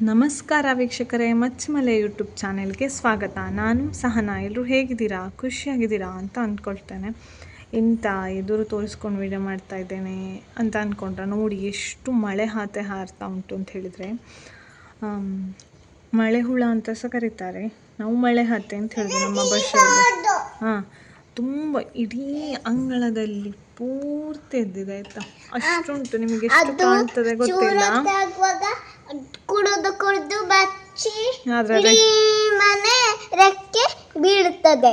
ನಮಸ್ಕಾರ ವೀಕ್ಷಕರೇ, ಮಚ್ಚಮಲೆ ಯೂಟ್ಯೂಬ್ ಚಾನೆಲ್ಗೆ ಸ್ವಾಗತ. ನಾನು ಸಹನಾ. ಎಲ್ಲರೂ ಹೇಗಿದ್ದೀರಾ, ಖುಷಿಯಾಗಿದ್ದೀರಾ ಅಂತ ಅಂದ್ಕೊಳ್ತೇನೆ. ಇಂಥ ಎದುರು ತೋರಿಸ್ಕೊಂಡು ವೀಡಿಯೋ ಮಾಡ್ತಾ ಇದ್ದೇನೆ ಅಂತ ಅಂದ್ಕೊಂಡ್ರೆ ನೋಡಿ ಎಷ್ಟು ಮಳೆ ಹಾರ್ತಾ ಉಂಟು ಅಂತ ಹೇಳಿದರೆ, ಮಳೆ ಹುಳ ಅಂತ ಸಹ ಕರೀತಾರೆ. ನಾವು ಮಳೆ ಹಾತೆ ಅಂತ ಹೇಳಿದ್ವಿ ನಮ್ಮ ಭಾಷೆಯಲ್ಲಿ. ತುಂಬ ಇಡೀ ಅಂಗಳದಲ್ಲಿ ಪೂರ್ತಿ ಎದ್ದಿದೆ ಆಯ್ತಾ, ಅಷ್ಟುಂಟು. ನಿಮಗೆ ಎಷ್ಟು ಕಾಣ್ತದೆ ಗೊತ್ತಿಲ್ಲ. ಕುಡಿದು ಬಚ್ಚಿ ಮನೆ ರೆಕ್ಕೆ ಬೀಳುತ್ತದೆ.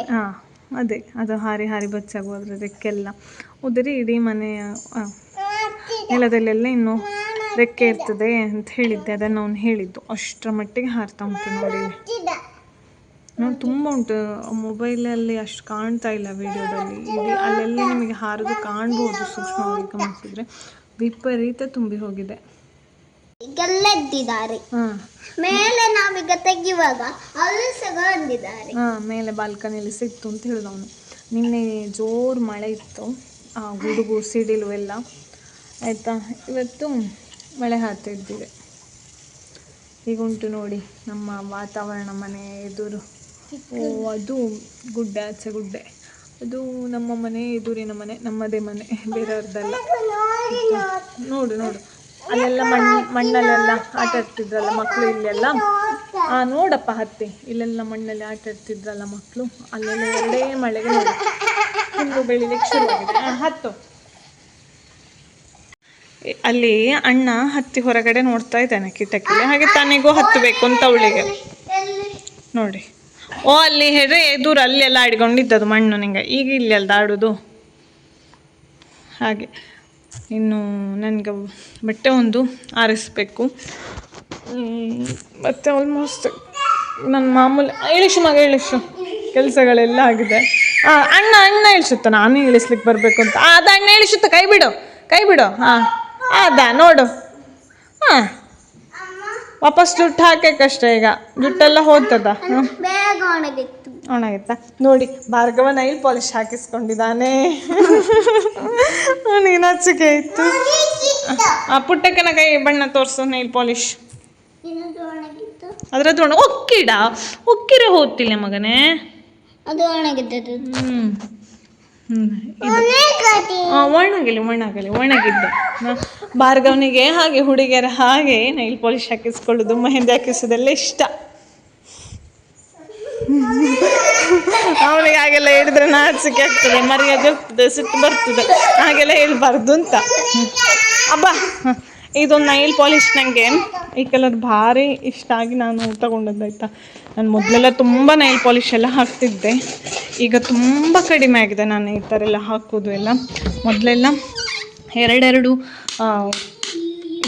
ಅದೇ ಅದು ಹಾರಿ ಹಾರಿ ಬಚ್ಚಾಗೋದ್ರೆ ರೆಕ್ಕೆಲ್ಲ ಉದುರಿ ಇಡೀ ಮನೆಯ ನೆಲದಲ್ಲೆಲ್ಲ ಇನ್ನು ರೆಕ್ಕೆ ಇರ್ತದೆ ಅಂತ ಹೇಳಿದ್ದೆ. ಅದನ್ನು ಅವನು ಹೇಳಿದ್ದು. ಅಷ್ಟರ ಮಟ್ಟಿಗೆ ಹಾರ್ತಾ ಉಂಟು ನೋಡಿ. ನೋಡಿ ತುಂಬ ಉಂಟು. ಮೊಬೈಲಲ್ಲಿ ಅಷ್ಟು ಕಾಣ್ತಾ ಇಲ್ಲ ವಿಡಿಯೋದಲ್ಲಿ. ಅಲ್ಲೆಲ್ಲ ನಿಮಗೆ ಹಾರೋದು ಕಾಣ್ಬೋದು ಸೂಕ್ಷ್ಮವಾಗಿ ಗಮನಿಸಿದ್ರೆ. ವಿಪರೀತ ತುಂಬಿ ಹೋಗಿದೆ. ಈಗೆಲ್ಲ ಎದ್ದಿದ್ದಾರೆ. ಮೇಲೆ ನಾವೀಗ ತೆಗೆಯುವಾಗ ಅಲ್ಲಿ ಸಹ ಬಂದಿದ್ದಾರೆ. ಮೇಲೆ ಬಾಲ್ಕನಿಯಲ್ಲಿ ಸಿಕ್ತು ಅಂತ ಹೇಳಿದ ಅವನು. ನಿನ್ನೆ ಜೋರು ಮಳೆ ಇತ್ತು, ಗುಡುಗು ಸಿಡಿಲು ಎಲ್ಲ ಆಯಿತಾ. ಇವತ್ತು ಮಳೆ ಹಾರ್ತಿದ್ದಿದೆ. ಈಗ ಉಂಟು ನೋಡಿ ನಮ್ಮ ವಾತಾವರಣ. ಮನೆ ಎದುರು ಅದು ಗುಡ್ಡೆ, ಆಚೆ ಗುಡ್ಡೆ. ಅದು ನಮ್ಮ ಮನೆ, ಎದುರಿನ ಮನೆ, ನಮ್ಮದೇ ಮನೆ, ಬೇರೆಯವ್ರದ್ದಲ್ಲ. ನೋಡು ನೋಡು, ಅಲ್ಲೆಲ್ಲ ಮಣ್ಣಲ್ಲೆಲ್ಲ ಆಟ ಆಡ್ತಿದ್ರಲ್ಲ ಮಕ್ಕಳು. ಇಲ್ಲೆಲ್ಲ ನೋಡಪ್ಪ ಹತ್ತಿ, ಇಲ್ಲೆಲ್ಲ ಮಣ್ಣಲ್ಲಿ ಆಟ ಆಡ್ತಿದ್ರಲ್ಲ ಮಕ್ಕಳು. ಅಲ್ಲೆಲ್ಲ ಎರಡೇ ಮಳೆಗೆ ನೋಡಿ ಹುಲ್ಲು ಬೆಳಿಲಿಕ್ಕೆ ಶುರುವಾಗಿದೆ. ಹತ್ತು ಅಲ್ಲಿ ಅಣ್ಣ ಹತ್ತಿ ಹೊರಗಡೆ ನೋಡ್ತಾ ಇದ್ದಾನೆ ಕಿಟಕಿಲಿ. ಹಾಗೆ ತನಗೂ ಹತ್ತಬೇಕು ಅಂತ ಅವಳಿಗೆ ನೋಡಿ. ಅಲ್ಲಿ ಹೇಳಿದ್ರೆ ಎದುರು ಅಲ್ಲೆಲ್ಲ ಆಡಿಕೊಂಡಿದ್ದದು ಮಣ್ಣು. ನಿಂಗೆ ಈಗ ಇಲ್ಲಿ ಅಲ್ದ ಆಡೋದು. ಹಾಗೆ ಇನ್ನು ನನಗೆ ಬಟ್ಟೆ ಒಂದು ಆರಿಸ್ಬೇಕು. ಮತ್ತು ಆಲ್ಮೋಸ್ಟ್ ನನ್ನ ಮಾಮೂಲಿ ಇಳಿಸು ಮಗ ಇಳಿಸು ಕೆಲಸಗಳೆಲ್ಲ ಆಗಿದೆ. ಅಣ್ಣ ಇಳಿಸುತ್ತ, ನಾನು ಇಳಿಸ್ಲಿಕ್ಕೆ ಬರಬೇಕು ಅಂತ. ಅದು ಅಣ್ಣ ಇಳಿಸುತ್ತ, ಕೈ ಬಿಡು. ಅದ ನೋಡು. ವಾಪಸ್ ಜುಟ್ಟು ಹಾಕಕ್ಕಷ್ಟೇ. ಈಗ ಜುಟ್ಟೆಲ್ಲ ಹೋಗ್ತದ. ಒಣಗಿತ್ತಾ ನೋಡಿ. ಭಾರ್ಗವ ನೈಲ್ ಪಾಲಿಶ್ ಹಾಕಿಸ್ಕೊಂಡಿದ್ದಾನೆ. ನೀನು ಹಚ್ಚಿಕೆ ಇತ್ತು. ಪುಟ್ಟಕ್ಕನ ಕೈ ಬಣ್ಣ ತೋರಿಸು. ನೈಲ್ ಪಾಲಿಶ್ ಅದ್ರದ್ದು ಒಕ್ಕಿರೆ ಹೋಗ್ತಿಲ್ಲ ಮಗನೇ. ಒಣಗಿದ್ದ ಭಾರ್ಗವನಿಗೆ ಹಾಗೆ ಹುಡುಗಿಯರ ಹಾಗೆ ನೈಲ್ ಪಾಲಿಶ್ ಹಾಕಿಸ್ಕೊಳ್ಳೋದು, ಮೆಹಂದಿ ಹಾಕಿಸೋದೆಲ್ಲ ಇಷ್ಟ. ಅವನಿಗೆ ಹಾಗೆಲ್ಲ ಹೇಳಿದ್ರೆ ನಾಚಿಕೆ ಆಗ್ತದೆ, ಮರ್ಯಾದೆ ಹೋಗ್ತದೆ, ಸಿಟ್ಟು ಬರ್ತದೆ. ಹಾಗೆಲ್ಲ ಹೇಳ್ಬಾರ್ದು ಅಂತ. ಅಬ್ಬಾ, ಇದೊಂದು ನೈಲ್ ಪಾಲಿಶ್ ನನಗೆ ಈ ಕಲರ್ ಭಾರಿ ಇಷ್ಟ ಆಗಿ ನಾನು ತಗೊಂಡದ್ದಾಯ್ತಾ. ನಾನು ಮೊದಲೆಲ್ಲ ತುಂಬ ನೈಲ್ ಪಾಲಿಶ್ ಎಲ್ಲ ಹಾಕ್ತಿದ್ದೆ. ಈಗ ತುಂಬ ಕಡಿಮೆ ಆಗಿದೆ ನಾನು ಈ ಥರ ಎಲ್ಲ ಹಾಕೋದು ಎಲ್ಲ. ಮೊದಲೆಲ್ಲ ಎರಡೆರಡು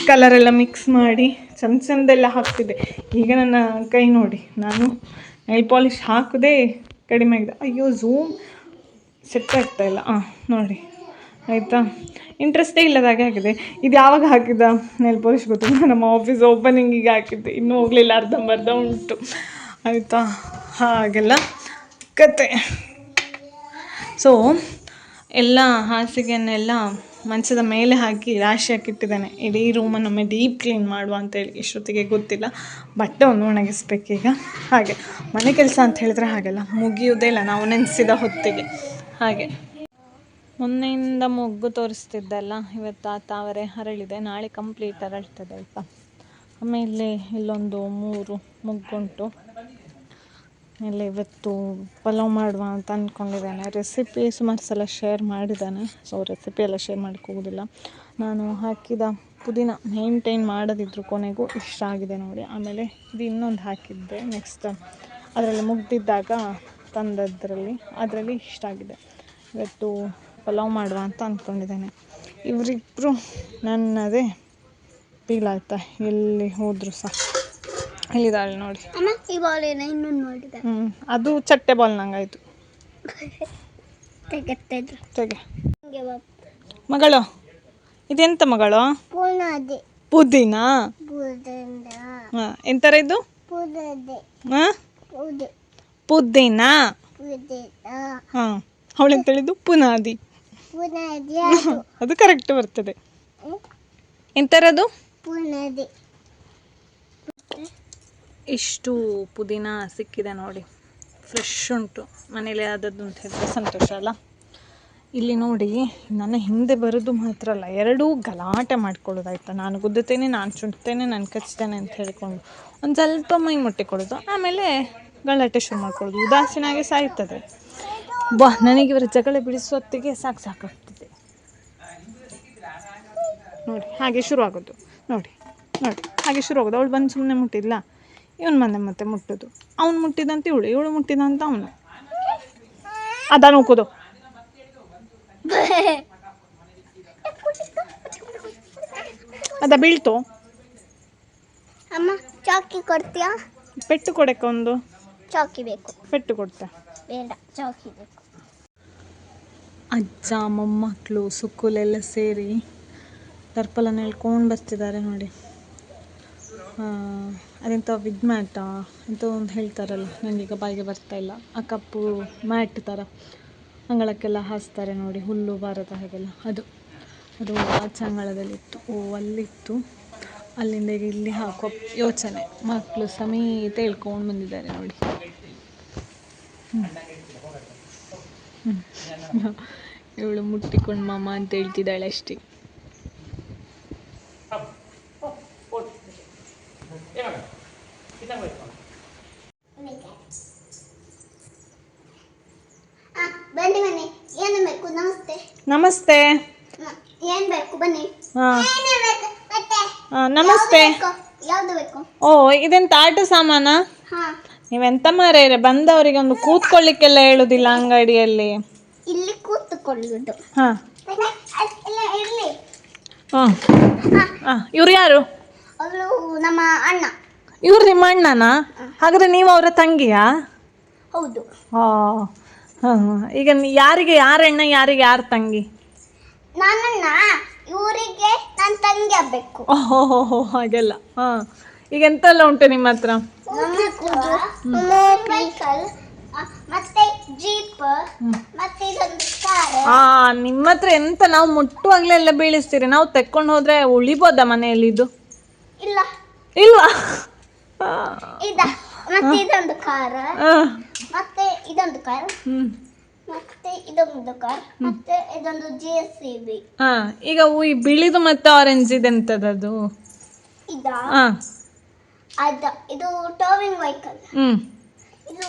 ಕಲರೆಲ್ಲ ಮಿಕ್ಸ್ ಮಾಡಿ ಚೆಂದೆಲ್ಲ ಹಾಕ್ತಿದ್ದೆ. ಈಗ ನನ್ನ ಕೈ ನೋಡಿ, ನಾನು ನೈಲ್ ಪಾಲಿಶ್ ಹಾಕೋದೇ ಕಡಿಮೆ ಆಗಿದೆ. ಅಯ್ಯೋ, ಝೂಮ್ ಸೆಟ್ ಆಗ್ತಾ ಇಲ್ಲ. ನೋಡಿ ಆಯಿತಾ. ಇಂಟ್ರೆಸ್ಟೇ ಇಲ್ಲದಾಗೆ ಆಗಿದೆ. ಇದು ಯಾವಾಗ ಹಾಕಿದ ನೈಲ್ ಪಾಲಿಶ್ ಗೊತ್ತಿಲ್ಲ. ನಮ್ಮ ಆಫೀಸ್ ಓಪನಿಂಗಿಗೆ ಹಾಕಿದ್ದೆ, ಇನ್ನೂ ಹೋಗಲಿಲ್ಲ. ಅರ್ಧಂಬರ್ಧ ಉಂಟು ಆಯಿತಾ. ಹಾಗೆಲ್ಲ ಕತೆ. ಸೊ ಎಲ್ಲ ಹಾಸಿಗೆಯನ್ನೆಲ್ಲ ಮಂಚದ ಮೇಲೆ ಹಾಕಿ ರಾಶಿ ಹಾಕಿಟ್ಟಿದ್ದಾನೆ. ಇಡೀ ರೂಮನ್ನೊಮ್ಮೆ ಡೀಪ್ ಕ್ಲೀನ್ ಮಾಡುವ ಅಂತೇಳಿ. ಇಷ್ಟೊತ್ತಿಗೆ ಗೊತ್ತಿಲ್ಲ. ಬಟ್ಟೆ ಒಂದು ಒಣಗಿಸ್ಬೇಕೀಗ. ಹಾಗೆ ಮನೆ ಕೆಲಸ ಅಂತ ಹೇಳಿದ್ರೆ ಹಾಗೆಲ್ಲ ಮುಗಿಯುವುದೇ ಇಲ್ಲ ನಾವು ನೆನೆಸಿದ ಹೊತ್ತಿಗೆ. ಹಾಗೆ ಮೊನ್ನೆಯಿಂದ ಮೊಗ್ಗು ತೋರಿಸ್ತಿದ್ದಲ್ಲ, ಇವತ್ತು ತಾವರೆ ಹರಳಿದೆ. ನಾಳೆ ಕಂಪ್ಲೀಟ್ ಹರಳ್ತದೆ ಆಯಿತಾ. ಆಮೇಲೆ ಇಲ್ಲೊಂದು 3 ಮೊಗ್ಗುಂಟು. ಆಮೇಲೆ ಇವತ್ತು ಪಲಾವ್ ಮಾಡುವ ಅಂತ ಅಂದ್ಕೊಂಡಿದ್ದಾನೆ. ರೆಸಿಪಿ ಸುಮಾರು ಸಲ ಶೇರ್ ಮಾಡಿದ್ದಾನೆ. ಸೊ ರೆಸಿಪಿ ಎಲ್ಲ ಶೇರ್ ಮಾಡೋಕ್ಕೆ ಹೋಗೋದಿಲ್ಲ. ನಾನು ಹಾಕಿದ ಪುದೀನ ಮೇಂಟೈನ್ ಮಾಡೋದಿದ್ರು ಕೊನೆಗೂ ಇಷ್ಟ ಆಗಿದೆ ನೋಡಿ. ಆಮೇಲೆ ಇದು ಇನ್ನೊಂದು ಹಾಕಿದ್ದೆ ನೆಕ್ಸ್ಟ್, ಅದರಲ್ಲಿ ಮುಗ್ದಿದ್ದಾಗ ಅದರಲ್ಲಿ ಇಷ್ಟ ಆಗಿದೆ. ಇವತ್ತು ಪಲಾವ್ ಮಾಡುವ ಅಂತ ಅಂದ್ಕೊಂಡಿದ್ದೇನೆ. ಇವರಿಬ್ಬರು ನನ್ನದೇ ಬೀಳಾಯ್ತಾ, ಎಲ್ಲಿ ಹೋದ್ರು ಸಹ. ಇಲ್ಲಿದ್ದಾಳೆ ನೋಡಿ. ಅದು ಚಟ್ಟೆ ಬಾಲ್ ನಂಗಾಯ್ತು. ತೆಗೆ ಮಗಳು. ಇದೆಂತ ಮಗಳು? ಪುದೀನ. ಎಂತರ ಇದು? ಪುದೀನ. ಅವಳೆಂತ ಹೇಳಿದ್ದು? ಪುನಾದಿ. ಅದು ಕರೆಕ್ಟ್ ಬರ್ತದೆ. ಎಂತರದು? ಇಷ್ಟು ಪುದೀನ ಸಿಕ್ಕಿದೆ ನೋಡಿ, ಫ್ರೆಶ್ ಉಂಟು, ಮನೇಲಿ ಆದದ್ದು ಅಂತ ಹೇಳಿದ್ರೆ ಸಂತೋಷ ಅಲ್ಲ. ಇಲ್ಲಿ ನೋಡಿ, ನನ್ನ ಹಿಂದೆ ಬರೋದು ಮಾತ್ರ ಅಲ್ಲ, ಎರಡೂ ಗಲಾಟೆ ಮಾಡ್ಕೊಳ್ಳೋದಾಯ್ತಾ. ನಾನು ಗುದ್ದುತ್ತೇನೆ, ನಾನು ಚುಂಟ್ತೇನೆ, ನಾನು ಕಚ್ತೇನೆ ಅಂತ ಹೇಳಿಕೊಂಡು ಒಂದು ಸ್ವಲ್ಪ ಮೈ ಮುಟ್ಟಿಕೊಳ್ಳೋದು, ಆಮೇಲೆ ಗಲಾಟೆ ಶುರು ಮಾಡ್ಕೊಳ್ಳೋದು. ಉದಾಸೀನಾಗಿ ಸಾಯ್ತದೆ. ನನಗೆ ಇವರ ಜಗಳ ಬಿಡಿಸೋತ್ತಿಗೆ ಸಾಕಾಗ್ತದೆ ನೋಡಿ. ಹಾಗೆ ಶುರು ಆಗೋದು ನೋಡಿ, ಹಾಗೆ ಶುರು ಆಗೋದು. ಅವಳು ಬಂದು ಸುಮ್ಮನೆ ಮುಟ್ಟಿದ್ಲ, ಇವನು ಮತ್ತೆ ಮುಟ್ಟೋದು. ಅವ್ನು ಮುಟ್ಟಿದಂತ ಇವಳು ಮುಟ್ಟಿದಂತ ಅವನು. ಅದ ನೋಕೋದು, ಅದ ಬೀಳ್ತು. ಅಮ್ಮ ಚಾಕಿ ಕೊಡ್ತೀಯಾ? ಪೆಟ್ಟು ಕೊಡಕ್ಕೆ ಒಂದು ಚಾಕಿ ಬೇಕು. ಪೆಟ್ಟು ಕೊಡ್ತಾ? ಬೇಡ, ಚಾಕಿ ಬೇಕು. ಅಜ್ಜ ಮೊಮ್ಮಕ್ಕಳು ಸುಕ್ಕುಲೆಲ್ಲ ಸೇರಿ ಟರ್ಪಲನ್ನು ಹೇಳ್ಕೊಂಡು ಬರ್ತಿದ್ದಾರೆ ನೋಡಿ. ಅದೆಂಥ ವಿದ್ ಮ್ಯಾಟ ಅಂತ ಒಂದು ಹೇಳ್ತಾರಲ್ಲ, ನನಗೀಗ ಬಾಯಿಗೆ ಬರ್ತಾ ಇಲ್ಲ. ಆ ಕಪ್ಪು ಮ್ಯಾಟ್ ಥರ ಅಂಗಳಕ್ಕೆಲ್ಲ ಹಾಸ್ತಾರೆ ನೋಡಿ, ಹುಲ್ಲು ಬಾರದ ಹಾಗೆಲ್ಲ. ಅದು ಆಚೆ ಅಂಗಳದಲ್ಲಿತ್ತು. ಅಲ್ಲಿತ್ತು. ಅಲ್ಲಿಂದ ಇಲ್ಲಿ ಹಾಕೋ ಯೋಚನೆ. ಮಕ್ಕಳು ಸಮೇತ ಹೇಳ್ಕೊಂಡು ಬಂದಿದ್ದಾರೆ ನೋಡಿ. ಇವಳು ಮುಟ್ಟಿಕೊಂಡು ಮಾಮ ಅಂತ ಹೇಳ್ತಿದ್ದಾಳೆ ಅಷ್ಟೇ. ಬನ್ನಿ ಬನ್ನಿ, ಏನು ಬೇಕು? ನಮಸ್ತೆ. ನಮಸ್ತೆ. ಏನ್ ಬೇಕು? ಬನ್ನಿ. ನಮಸ್ತೆ. ಯಾವ್ದು ಬೇಕು? ಓ, ಇದೆಂತ ಆಟ ಸಾಮಾನ? ಹಾ. ನೀವೆಂತ ಮಾರೇರೆ, ಬಂದವರಿಗೆ ಒಂದು ಕೂತ್ಕೊಳ್ಳಿಕ್ಕೆಲ್ಲ ಹೇಳುದಿಲ್ಲ ಅಂಗಡಿಯಲ್ಲಿ? ಇಲ್ಲಿ ಕೂತ್ಕೊಳ್ಳುದು. ಹಾ, ಇರ್ಲಿ. ಇವ್ರು ಯಾರು? ಅವಳು ನಮ್ಮ ಅಣ್ಣ. ಇವ್ರು ನಿಮ್ಮ ಅಣ್ಣನಾ? ಹಾಗಾದ್ರೆ ನೀವು ಅವರ ತಂಗಿಯಾ? ಹೌದು. ಈಗ ಯಾರಿಗೆ ಯಾರಣ್ಣ, ಯಾರಿಗೆ ಯಾರು ತಂಗಿ? ನಾನಣ್ಣ, ಇವರಿಗೆ ನನ್ನ ತಂಗಿ ಆಗ್ಬೇಕು. ಓಹೋ, ಹಾಗೆಲ್ಲ. ಈಗ ಎಂತೆಲ್ಲ ಉಂಟು ನಿಮ್ಮ ಹತ್ರ? ಸೈಕಲ್, ಮತ್ತೆ ಜೀಪ್, ಮತ್ತೆ ಇದೊಂದು ಕಾರ್. ನಿಮ್ಮ ಹತ್ರ ಎಂತ ನಾವು ಮುಟ್ಟುವಾಗ್ಲೆಲ್ಲ ಬೀಳಿಸ್ತೀರಿ, ನಾವು ತೆಕ್ಕೊಂಡು ಹೋದ್ರೆ ಉಳಿಬೋದಾ ಮನೆಯಲ್ಲಿ? ಇದು ಇಲ್ಲ ಇಲ್ವಾ? ಮತ್ತೆ ಇದೊಂದು ಕಾರ್, ಮತ್ತೆ ಇದೊಂದು ಕಾರ್, ಮತ್ತೆ ಇದೊಂದು ಕಾರ್, ಮತ್ತೆ ಇದೊಂದು JCB. ಈಗ ಈ ಬಿಳಿದು ಮತ್ತೆ ಆರೆಂಜ್ ಇದೆಂತದದು? ಇದು ಟೋವಿಂಗ್ ವೆಹಿಕಲ್. ಇದು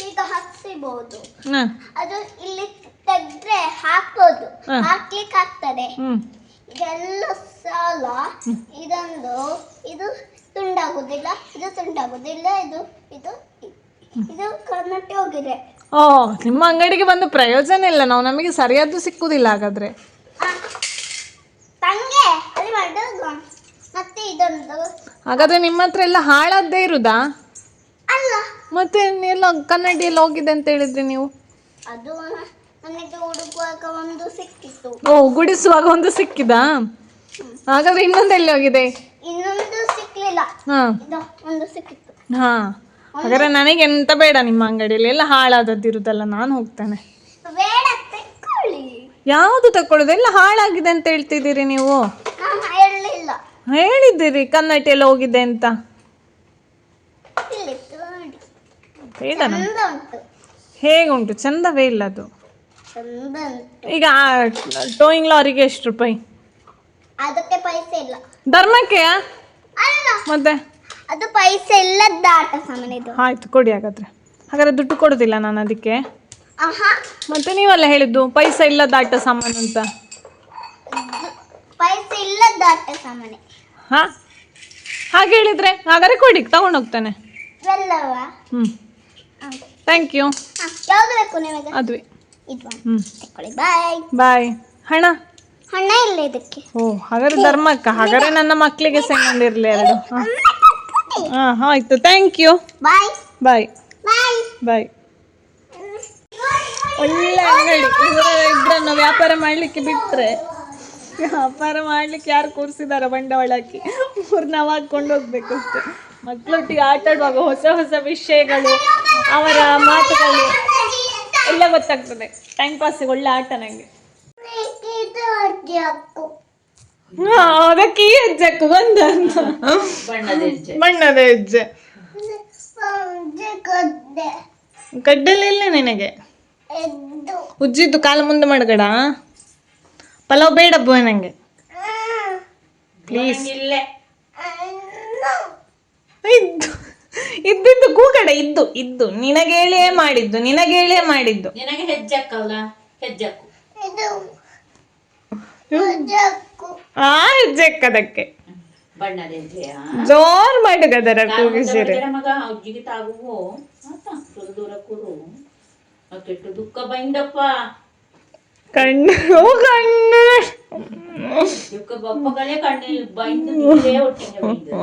ಈಗ ಹತ್ತಿಬಹುದು. ಅದು ಇಲ್ಲಿ ತೆಗ್ದ್ರೆ ಹಾಕ್ಬೋದು, ಹಾಕ್ಲಿಕ್ಕೆ ಆಗ್ತದೆ. ಇದೆಲ್ಲ ಸಾಲ. ಇದು ತುಂಡಾಗುದಿಲ್ಲ, ಇದು ತುಂಡಾಗುದಿಲ್ಲ, ಇದು ಕನ್ನಟ್ಟಿ ಹೋಗಿದೆ. ನಿಮ್ಮ ಅಂಗಡಿಗೆ ಬಂದು ಪ್ರಯೋಜನ ಇಲ್ಲ, ನಮಗೆ ಸರಿಯಾದ್ದು ಸಿಕ್ಕುದಿಲ್ಲ ಹಾಗಾದ್ರೆ. ತಂಗೆ ಅಲ್ಲಿ ಮತ್ತೆ ಇದೊಂದು. ಹಾಗಾದ್ರೆ ನಿಮ್ಮ ಹತ್ರ ಎಲ್ಲ ಹಾಳಾದ್ದೇ ಇರುದಾ? ಅಲ್ಲ, ಮತ್ತೆ ಎಲ್ಲ ಕನ್ನಡಿ ಎಲ್ಲ ಹೋಗಿದೆ ಅಂತ ಹೇಳಿದ್ರಿ ನೀವು? ಅದು ನನಗೆ ಹುಡುಕುವಾಗ ಒಂದು ಸಿಕ್ಕಿತ್ತು. ಗುಡಿಸುವಾಗ ಒಂದು ಸಿಕ್ಕಿದಾ? ಹಾಗಾದ್ರೆ ಇನ್ನೊಂದೆಲ್ಲಿ ಹೋಗಿದೆ? ಇನ್ನೊಂದು ಸಿಕ್ಲಿಲ್ಲ. ಒಂದು ಸಿಕ್ಕಿತ್ತು. ಹಾಗಾದ್ರೆ ನನಗೆ ಎಂತ ಬೇಡ ನಿಮ್ಮ ಅಂಗಡಿಯಲ್ಲಿ, ಎಲ್ಲ ಹಾಳಾದದ್ದಿರುದಲ್ಲ, ನಾನು ಹೋಗ್ತೇನೆ. ಬೇಡ, ತಕೊಳ್ಳಿ. ಯಾವುದು ತಕೊಳ್ಳೋದು? ಎಲ್ಲ ಹಾಳಾಗಿದೆ ಅಂತ ಹೇಳ್ತಿದ್ದೀರಿ ನೀವು. ಹೇಳಿಲ್ಲ. ಹೇಳಿದ್ದೀರಿ ಕನ್ನಡಿ ಎಲ್ಲ ಹೋಗಿದೆ ಅಂತ. ಬೇಡ. ಹೇಗುಂಟು? ಚಂದವೇ ಇಲ್ಲ ಅದು. ಈಗ ಟೋಯಿಂಗ್ ಲಾರಿಗೆ ಎಷ್ಟು ರೂಪಾಯಿ? ಅದಕ್ಕೆ ಪೈಸೆ ಇಲ್ಲ. ಧರ್ಮಕ್ಕೆ ಅಲ್ಲ, ಮತ್ತೆ ಅದು ಪೈಸೆ ಇಲ್ಲದ ಆಟ ಸಾಮಾನು ಇದು. ಆಯ್ತು, ಕೊಡಿ ಹಾಗಾದ್ರೆ ದುಡ್ಡು ಕೊಡುದಿಲ್ಲ ನಾನು ಅದಕ್ಕೆ. ಮತ್ತೆ ನೀವಲ್ಲ ಹೇಳಿದ್ದು ಪೈಸೆ ಇಲ್ಲದ ಆಟ ಸಾಮಾನು ಅಂತ. ಪೈಸೆ ಇಲ್ಲದ ಆಟ ಸಾಮಾನೆ. ಹಾಗೆ ಹೇಳಿದ್ರೆ ಹಾಗಾದ್ರೆ ಕೊಡಿ, ತಗೊಂಡು ಹೋಗ್ತಾನೆ. Thank you. ಯಾವ್ದು ಬೇಕು ನಿಮಗೆ? ಅದುವೆ. ಬಾಯ್ ಬಾಯ್. ಹಣ ಇಲ್ಲ ಇದಕ್ಕೆ. ಹಾಗಾದ್ರೆ ಧರ್ಮಕ್ಕ, ಹಾಗಾದ್ರೆ ನನ್ನ ಮಕ್ಕಳಿಗೆ ಸೆಂಗೊಂಡಿರ್ಲಿ ಎರಡು. ಆಯ್ತು, ಥ್ಯಾಂಕ್ ಯು. ಬಾಯ್ ಬಾಯ್ ಬಾಯ್ ಬಾಯ್. ಒಳ್ಳೆ ಅಂಗಡಿ. ಇಬ್ಬರನ್ನು ವ್ಯಾಪಾರ ಮಾಡ್ಲಿಕ್ಕೆ ಬಿಟ್ರೆ, ವ್ಯಾಪಾರ ಮಾಡ್ಲಿಕ್ಕೆ ಯಾರು ಕೂರಿಸಿದಾರ ಬಂಡವಾಳ ಹಾಕಿ, ನಾವು ಹಾಕೊಂಡು ಹೋಗ್ಬೇಕು ಅಷ್ಟೇ. ಮಕ್ಕಳೊಟ್ಟಿಗೆ ಆಟ ಆಡುವಾಗ ಹೊಸ ಹೊಸ ವಿಷಯಗಳು, ಅವರ ಮಾತುಗಳು ಎಲ್ಲ ಗೊತ್ತಾಗ್ತದೆ. ಟೈಮ್ ಪಾಸಿಗೆ ಒಳ್ಳೆ ಆಟ ನನಗೆ. ಅದಕ್ಕೆ ಈ ಹೆಜ್ಜೆಕ್ಕು ಬಂದ ಬಣ್ಣದ ಹೆಜ್ಜೆ. ಗಡ್ಡೆಲ್ಲ ನಿನಗೆ ಎದ್ದು ಉಜ್ಜಿದ್ದು ಕಾಲು ಮುಂದೆ ಮಾಡಗಡ ಪಲಾವ್ ಬೇಡ ಬೋ ನನಗೆ ಪ್ಲೀಸ್ ಇದ್ದು ಇದ್ದಿದ್ದು ಕೂಗಡ ಇದ್ದು ಇದ್ದು ನಿನಗೇಳೇ ಮಾಡಿದ್ದು ನಿನಗೆ ಹೆಜ್ಜಕ್ಕಲ್ಲ ಹೆಜ್ಜಕ್ಕು ಇದು ಜಕ್ಕು ಆ ಹೆಜ್ಜೆಕ್ಕದಕ್ಕೆ ಬಣ್ಣದ ಹೆಜ್ಜೆಯ ಜೋರ್ ಮಾಡಗದರ ಕೂಗಿಸಿರಿ ಮಗ ಅಜ್ಜಿಗೆ ತಾಗುವು ದೂರ ಕೂರು ಕೆಟ್ಟು ದುಃಖ ಬೈಂದಪ್ಪ ಕಣ್ಣು ಕಣ್ಣು ದುಃಖ ಬಪ್ಪಗಳೇ ಕಣ್ಣಲ್ಲಿ ಬೈಂದು ನೀರೇ ಒಟ್ಟಿಗೆ ಬೈದು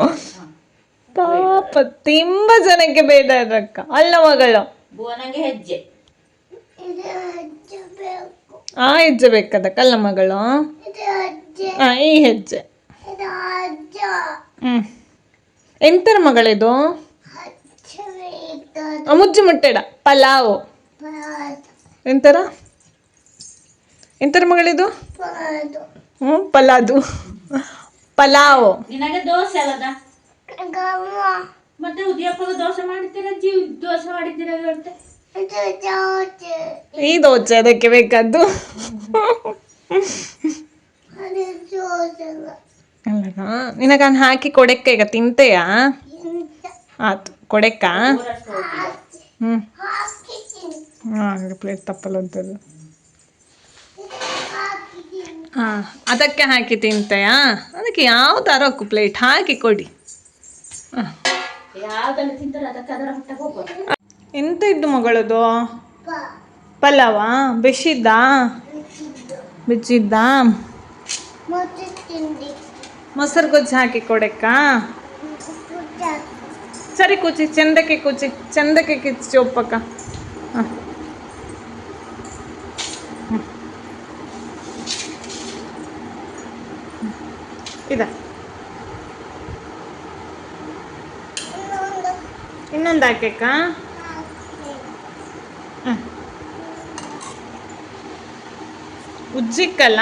ಪಾಪ ತುಂಬ ಜನಕ್ಕೆ ಬೇಡ ಅಕ್ಕ ಅಲ್ಲ ಮಗಳು ಭುವನಂಗೆ ಹೆಜ್ಜೆ ಇದು ಅಜ್ಜ ಬೇಕು ಆ ಹೆಜ್ಜೆ ಬೇಕದಕ್ಕಲ್ಲ ಮಗಳು ಇದು ಅಜ್ಜೆ ಈ ಹೆಜ್ಜೆ ಇದು ಅಜ್ಜ ಎಂತರ ಮಗಳಿದು ಅಜ್ಜ ಬೇಕು ಮುಜ್ಜು ಮುಟ್ಟೆಡ ಪಲಾವ್ ಎಂತರ ಎಂತರ ಮಗಳಿದು ಪಲಾದು ಪಲಾವ್ ನಿನಗೆ ದೋಸೆ ಅಲ್ಲದ ಗಮ್ಮ ಮತ್ತೆ ಉದ್ಯಪ್ಪಗ ದೋಸೆ ಮಾಡಿದ್ದೀರ ಅಜ್ಜಿ ದೋಸೆ ಮಾಡಿದ್ದೀರ ಹೇಳ್ತೆ ಇದು ಜೋಜೆ ಈ ದೋಸೆ ಅದಕ್ಕೆ ಬೇಕಾದ್ದು ಅದು ಜೋಜಲ್ಲ ಅಲ್ಲ ನಿನಗನ್ ಹಾಕಿ ಕೊಡೆಕ್ಕ ಈಗ ತಿಂತೆಯಾ ಇಂತ ಆತು ಕೊಡೆಕ್ಕ ಹ್ಮ್ ಹಾಕಿದ್ದೀನಿ ಪ್ಲೇಟ್ ತಪ್ಪಲ್ಲ ಅಂತದ್ದು ಹಾಕಿದ್ದೀನಿ ಅದಕ್ಕೆ ಹಾಕಿ ತಿಂತೆಯಾ ಅದಕ್ಕೆ ಯಾವ್ದಾರಕ್ಕು ಪ್ಲೇಟ್ ಹಾಕಿ ಕೊಡಿ ಯಾವ್ದನ್ನು ತಿಂತಾರೆ ಅದಕ್ಕೆ ಅದರ ಹೊಟ್ಟೆಗೆ ಹೋಗ್ಬೋದು ಎಂತ ಇದ್ದು ಮಗಳದು ಪ ಪಲಾವ ಬೆಚ್ಚಿದ್ದ ಮತ್ತೆ ತಿಂಡಿ ಮೊಸರು ಗೊಜ್ಜು ಹಾಕಿ ಕೊಡೆಕ್ಕ ಪುಟ್ಟ ಸರಿ ಕೂಚಿ ಚಂದಕ್ಕೆ ಕಿಚ್ಚಿ ಒಪ್ಪಕ್ಕ ಹಾಂ ಇದ ಇನ್ನೊಂದು ಇನ್ನೊಂದು ಹಾಕಕ್ಕ ಹಾಕಿ ಉಜ್ಜಿಕ್ಕಲ್ಲ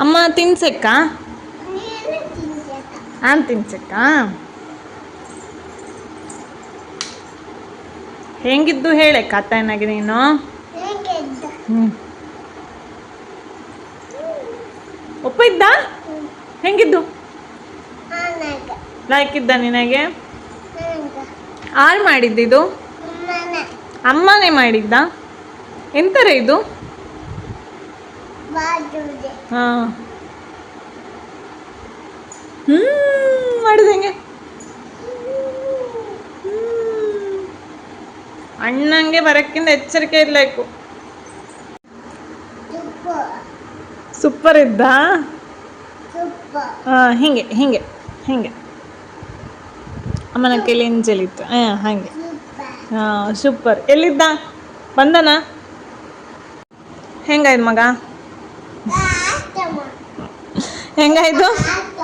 ಅಮ್ಮ ತಿನ್ಸಕ್ಕ ನೀನು ತಿಂಜಕ ನಾನು ತಿನ್ಸಕ್ಕ ಹೆಂಗಿದ್ದು ಹೇಳೆ ಕಥೆನಾಗಿ ನೀನು ಹೇಗೆ ಇದ್ದ ಒಪ್ಪ ಇದ್ದ ಹೆಂಗಿದ್ದು ನನಗೆ ಲಾಯ್ಕಿದ್ದ ನಿನಗೆ ನನಗೆ ಆರು ಮಾಡಿದ್ದಿದು ಮನೆ ಅಮ್ಮನೇ ಮಾಡಿದ್ದ ಎಂತರ ಇದು ಬಾಜುದೆ ಹಾಂ ಮಾಡಿದ ಹೆಂಗೆ ಅಣ್ಣಂಗೆ ಬರಕ್ಕಿಂತ ಎಚ್ಚರಿಕೆ ಇರಬೇಕು ತುಪ್ಪ ಸೂಪರ್ ಇದ್ದ ತುಪ್ಪ ಹಿಂಗೆ ಹಿಂಗೆ ಹಿಂಗೆ ಅಮ್ಮನ ಕೈಲಿ ಎಂಜಲಿತ್ತು ಹಾಗೆ ತುಪ್ಪ ಸೂಪರ್ ಎಲ್ಲಿದ್ದ ಬಂದನ ಹೆಂಗಾಯ್ತು ಮಗ ಆತಮ್ಮ ಹೆಂಗಾಯ್ತು ಆತ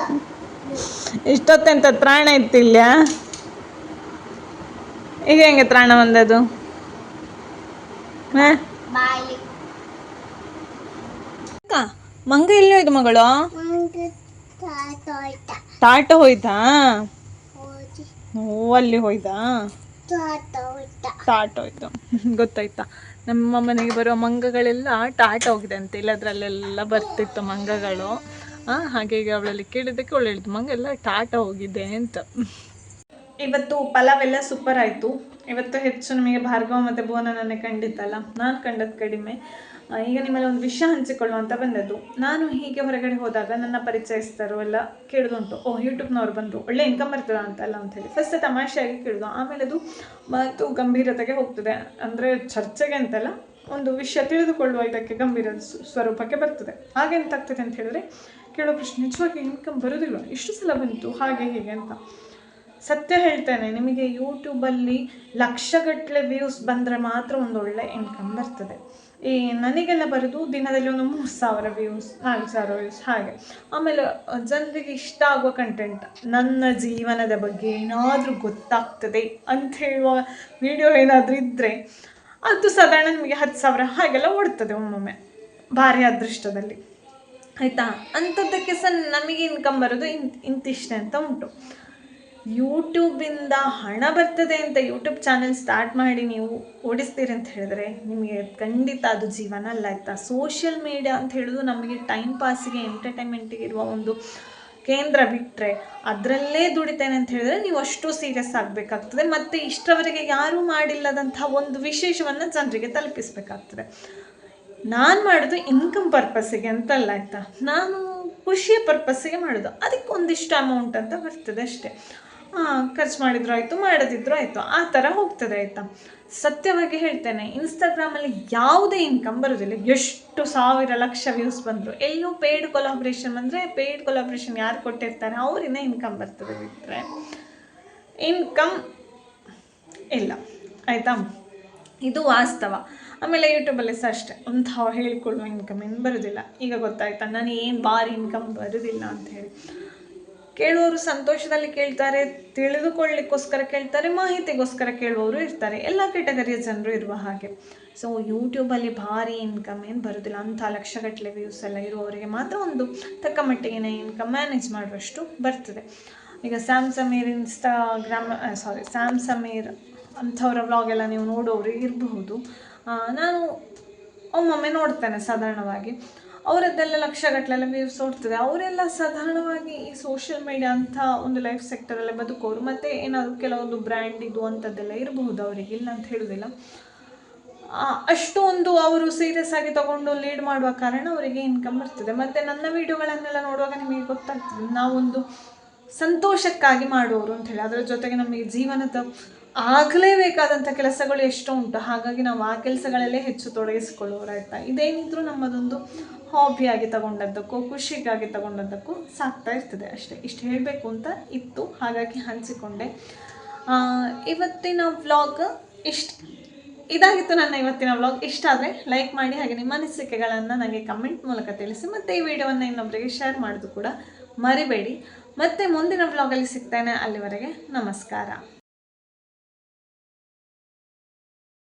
ಇಷ್ಟೊತ್ತೆಂತ ತ್ರಾಣ ಇತ್ತಿಲ್ಲ ಈಗ ಹೆಂಗೆ ತ್ರಾಣ ಬಂದದು ಬಾಯಿ ಮಂಗ ಎಲ್ಲಿ ಹೋಯ್ತು ಮಗಳು ಒಂದು ತಾತ ತಾಟ ಹೋಯ್ತಾ ಹೋಗಿ ಅಲ್ಲಿ ಹೋಯ್ತಾ ತಾತ ಹೋಯ್ತ ಟಾಟ ಹೋಯ್ತು ಗೊತ್ತಾಯ್ತಾ ನಮ್ಮ ಮನೆಗೆ ಬರುವ ಮಂಗಗಳೆಲ್ಲ ಟಾಟ ಹೋಗಿದೆ ಅಂತ ಇಲ್ಲದ್ರಲ್ಲೆಲ್ಲ ಬರ್ತಿತ್ತು ಮಂಗಗಳು ಹಾಗೆ ಈಗ ಅವಳಲ್ಲಿ ಕೇಳಿದ್ದಕ್ಕೆ ಅವಳು ಹೇಳಿದ್ದು ಮಂಗ ಎಲ್ಲ ಟಾಟ ಹೋಗಿದೆ ಅಂತ ಇವತ್ತು ಪಲಾವ್ ಎಲ್ಲ ಸೂಪರ್ ಆಯಿತು ಇವತ್ತು ಹೆಚ್ಚು ನಮಗೆ ಭಾರ್ಗವ ಮತ್ತು ಭುವನನ್ನೇ ಕಂಡಿತ್ತಲ್ಲ ನಾನು ಕಂಡದ್ದು ಕಡಿಮೆ ಈಗ ನಿಮ್ಮಲ್ಲಿ ಒಂದು ವಿಷಯ ಹಂಚಿಕೊಳ್ಳು ಅಂತ ಬಂದದ್ದು ನಾನು ಹೀಗೆ ಹೊರಗಡೆ ಹೋದಾಗ ನನ್ನ ಪರಿಚಯಿಸ್ತಾರೋ ಎಲ್ಲ ಕೇಳಿದುಂಟು ಯೂಟ್ಯೂಬ್ನವ್ರು ಬಂದರು ಒಳ್ಳೆ ಇನ್ಕಮ್ ಬರ್ತದ ಅಂತಲ್ಲ ಅಂಥೇಳಿ ಫಸ್ಟ್ ತಮಾಷೆಯಾಗಿ ಕೇಳಿದು ಆಮೇಲೆ ಅದು ಮತ್ತು ಗಂಭೀರತೆಗೆ ಹೋಗ್ತದೆ ಅಂದರೆ ಚರ್ಚೆಗೆ ಅಂತಲ್ಲ ಒಂದು ವಿಷಯ ತಿಳಿದುಕೊಳ್ಳುವ ಇದಕ್ಕೆ ಗಂಭೀರ ಸ್ವರೂಪಕ್ಕೆ ಬರ್ತದೆ ಹಾಗೆಂತಾಗ್ತದೆ ಅಂತ ಹೇಳಿದ್ರೆ ಕೇಳೋ ಪ್ರಶ್ನೆ ನಿಜವಾಗಿ ಇನ್ಕಮ್ ಬರೋದಿಲ್ಲ ಇಷ್ಟು ಸಲ ಬಂತು ಹಾಗೆ ಹೀಗೆ ಅಂತ ಸತ್ಯ ಹೇಳ್ತೇನೆ ನಿಮಗೆ ಯೂಟ್ಯೂಬಲ್ಲಿ ಲಕ್ಷಗಟ್ಟಲೆ ವ್ಯೂಸ್ ಬಂದರೆ ಮಾತ್ರ ಒಂದು ಒಳ್ಳೆ ಇನ್ಕಮ್ ಬರ್ತದೆ ಈ ನನಗೆಲ್ಲ ಬರೋದು ದಿನದಲ್ಲಿ ಒಂದು 3,000 ವ್ಯೂಸ್ 4,000 ವ್ಯೂಸ್ ಹಾಗೆ ಆಮೇಲೆ ಜನರಿಗೆ ಇಷ್ಟ ಆಗುವ ಕಂಟೆಂಟ್ ನನ್ನ ಜೀವನದ ಬಗ್ಗೆ ಏನಾದರೂ ಗೊತ್ತಾಗ್ತದೆ ಅಂತ ಹೇಳುವ ವಿಡಿಯೋ ಏನಾದರೂ ಇದ್ದರೆ ಅದು ಸಾಧಾರಣ ನಿಮಗೆ 10,000 ಹಾಗೆಲ್ಲ ಓಡ್ತದೆ ಒಮ್ಮೊಮ್ಮೆ ಭಾರಿ ಅದೃಷ್ಟದಲ್ಲಿ ಆಯಿತಾ ಅಂಥದ್ದಕ್ಕೆ ನಮಗೆ ಇನ್ಕಮ್ ಬರೋದು ಇಂತಿಷ್ಟೇ ಅಂತ ಉಂಟು ಯೂಟ್ಯೂಬಿಂದ ಹಣ ಬರ್ತದೆ ಅಂತ ಯೂಟ್ಯೂಬ್ ಚಾನೆಲ್ ಸ್ಟಾರ್ಟ್ ಮಾಡಿ ನೀವು ಓಡಿಸ್ತೀರಿ ಅಂತ ಹೇಳಿದ್ರೆ ನಿಮಗೆ ಖಂಡಿತ ಅದು ಜೀವನ ಅಲ್ಲ ಆಯಿತಾ. ಸೋಷಿಯಲ್ ಮೀಡಿಯಾ ಅಂತ ಹೇಳೋದು ನಮಗೆ ಟೈಮ್ ಪಾಸಿಗೆ ಎಂಟರ್ಟೈನ್ಮೆಂಟಿಗೆ ಇರುವ ಒಂದು ಕೇಂದ್ರ ಬಿಟ್ಟರೆ ಅದರಲ್ಲೇ ದುಡಿತೇನೆ ಅಂತ ಹೇಳಿದ್ರೆ ನೀವು ಅಷ್ಟು ಸೀರಿಯಸ್ ಆಗಬೇಕಾಗ್ತದೆ. ಮತ್ತು ಇಷ್ಟರವರೆಗೆ ಯಾರೂ ಮಾಡಿಲ್ಲದಂಥ ಒಂದು ವಿಶೇಷವನ್ನು ಜನರಿಗೆ ತಲುಪಿಸಬೇಕಾಗ್ತದೆ. ನಾನು ಮಾಡೋದು ಇನ್ಕಮ್ ಪರ್ಪಸ್ಸಿಗೆ ಅಂತಲ್ಲ ಆಯಿತಾ, ನಾನು ಖುಷಿಯ ಪರ್ಪಸ್ಸಿಗೆ ಮಾಡೋದು. ಅದಕ್ಕೆ ಒಂದಿಷ್ಟು ಅಮೌಂಟ್ ಅಂತ ಬರ್ತದೆ ಅಷ್ಟೇ. ಖರ್ಚು ಮಾಡಿದ್ರು ಆಯಿತು, ಮಾಡದಿದ್ರು ಆಯಿತು, ಆ ಥರ ಹೋಗ್ತದೆ ಆಯಿತಾ. ಸತ್ಯವಾಗಿ ಹೇಳ್ತೇನೆ, ಇನ್ಸ್ಟಾಗ್ರಾಮಲ್ಲಿ ಯಾವುದೇ ಇನ್ಕಮ್ ಬರೋದಿಲ್ಲ. ಎಷ್ಟು ಸಾವಿರ ಲಕ್ಷ ವ್ಯೂಸ್ ಬಂದರು ಎಲ್ಲೋ ಪೇಯ್ಡ್ ಕೊಲಾಬ್ರೇಷನ್ ಬಂದರೆ, ಪೇಯ್ಡ್ ಕೊಲಾಬ್ರೇಷನ್ ಯಾರು ಕೊಟ್ಟಿರ್ತಾರೆ ಅವರಿಂದ ಇನ್ಕಮ್ ಬರ್ತದೆ, ಬಿಟ್ಟರೆ ಇನ್ಕಮ್ ಇಲ್ಲ ಆಯಿತಾ. ಇದು ವಾಸ್ತವ. ಆಮೇಲೆ ಯೂಟ್ಯೂಬಲ್ಲಿ ಸಹ ಅಷ್ಟೇ ಒಂದು ಹೇಳಿಕೊಳ್ಳುವ ಇನ್ಕಮ್ ಏನು ಬರೋದಿಲ್ಲ. ಈಗ ಗೊತ್ತಾಯ್ತಾ ನಾನು ಏನು ಭಾರಿ ಇನ್ಕಮ್ ಬರೋದಿಲ್ಲ ಅಂಥೇಳಿ. ಕೇಳುವವರು ಸಂತೋಷದಲ್ಲಿ ಕೇಳ್ತಾರೆ, ತಿಳಿದುಕೊಳ್ಳಿಕ್ಕೋಸ್ಕರ ಕೇಳ್ತಾರೆ, ಮಾಹಿತಿಗೋಸ್ಕರ ಕೇಳುವವರು ಇರ್ತಾರೆ. ಎಲ್ಲ ಕೆಟಗರಿಯ ಜನರು ಇರುವ ಹಾಗೆ. ಸೊ ಯೂಟ್ಯೂಬಲ್ಲಿ ಭಾರಿ ಇನ್ಕಮ್ ಏನು ಬರೋದಿಲ್ಲ. ಅಂಥ ಲಕ್ಷಗಟ್ಟಲೆ ವ್ಯೂಸ್ ಎಲ್ಲ ಇರುವವರಿಗೆ ಮಾತ್ರ ಒಂದು ತಕ್ಕ ಮಟ್ಟಿಗಿನ ಇನ್ಕಮ್ ಮ್ಯಾನೇಜ್ ಮಾಡುವಷ್ಟು ಬರ್ತದೆ. ಈಗ ಸ್ಯಾಮ್ ಸಮೀರ್ ಅಂಥವ್ರ ವ್ಲಾಗ್ ಎಲ್ಲ ನೀವು ನೋಡೋರು ಇರಬಹುದು. ನಾನು ಒಮ್ಮೊಮ್ಮೆ ನೋಡ್ತೇನೆ ಸಾಧಾರಣವಾಗಿ. ಅವರದ್ದೆಲ್ಲ ಲಕ್ಷಗಟ್ಟಲೆಲ್ಲ ವ್ಯೂಸ್ ಓಡ್ತದೆ. ಅವರೆಲ್ಲ ಸಾಧಾರಣವಾಗಿ ಈ ಸೋಷಿಯಲ್ ಮೀಡಿಯಾ ಅಂತ ಒಂದು ಲೈಫ್ ಸೆಕ್ಟರಲ್ಲೇ ಬದುಕೋರು. ಮತ್ತು ಏನಾದರೂ ಕೆಲವೊಂದು ಬ್ರ್ಯಾಂಡ್ ಇದು ಅಂಥದ್ದೆಲ್ಲ ಇರಬಹುದು ಅವರಿಗೆ, ಇಲ್ಲ ಅಂತ ಹೇಳೋದಿಲ್ಲ. ಅಷ್ಟು ಒಂದು ಅವರು ಸೀರಿಯಸ್ ಆಗಿ ತಗೊಂಡು ಲೀಡ್ ಮಾಡುವ ಕಾರಣ ಅವರಿಗೆ ಇನ್ಕಮ್ ಬರ್ತದೆ. ಮತ್ತು ನನ್ನ ವೀಡಿಯೋಗಳನ್ನೆಲ್ಲ ನೋಡುವಾಗ ನಿಮಗೆ ಗೊತ್ತಾಗ್ತದೆ ನಾವೊಂದು ಸಂತೋಷಕ್ಕಾಗಿ ಮಾಡುವವರು ಅಂಥೇಳಿ. ಅದರ ಜೊತೆಗೆ ನಮಗೆ ಜೀವನದ ಆಗಲೇಬೇಕಾದಂಥ ಕೆಲಸಗಳು ಎಷ್ಟೋ ಉಂಟು. ಹಾಗಾಗಿ ನಾವು ಆ ಕೆಲಸಗಳಲ್ಲೇ ಹೆಚ್ಚು ತೊಡಗಿಸಿಕೊಳ್ಳೋರು ಆಯಿತಾ. ಇದೇನಿದ್ರೂ ನಮ್ಮದೊಂದು ಹಾಬಿಯಾಗಿ ತಗೊಂಡದ್ದಕ್ಕೂ ಖುಷಿಗಾಗಿ ತಗೊಂಡದ್ದಕ್ಕೂ ಸಾಕ್ತಾ ಇರ್ತದೆ ಅಷ್ಟೇ. ಇಷ್ಟು ಹೇಳಬೇಕು ಅಂತ ಇತ್ತು, ಹಾಗಾಗಿ ಹಂಚಿಕೊಂಡೆ. ಇವತ್ತಿನ ವ್ಲಾಗ್ ಇದಾಗಿತ್ತು ನನ್ನ ಇವತ್ತಿನ ವ್ಲಾಗ್. ಇಷ್ಟ ಆದರೆ ಲೈಕ್ ಮಾಡಿ, ಹಾಗೆ ನಿಮ್ಮ ಅನಿಸಿಕೆಗಳನ್ನು ನನಗೆ ಕಮೆಂಟ್ ಮೂಲಕ ತಿಳಿಸಿ. ಮತ್ತು ಈ ವಿಡಿಯೋವನ್ನು ಇನ್ನೊಬ್ಬರಿಗೆ ಶೇರ್ ಮಾಡೋದು ಕೂಡ ಮರಿಬೇಡಿ. ಮತ್ತೆ ಮುಂದಿನ ವ್ಲಾಗಲ್ಲಿ ಸಿಗ್ತೇನೆ. ಅಲ್ಲಿವರೆಗೆ ನಮಸ್ಕಾರ.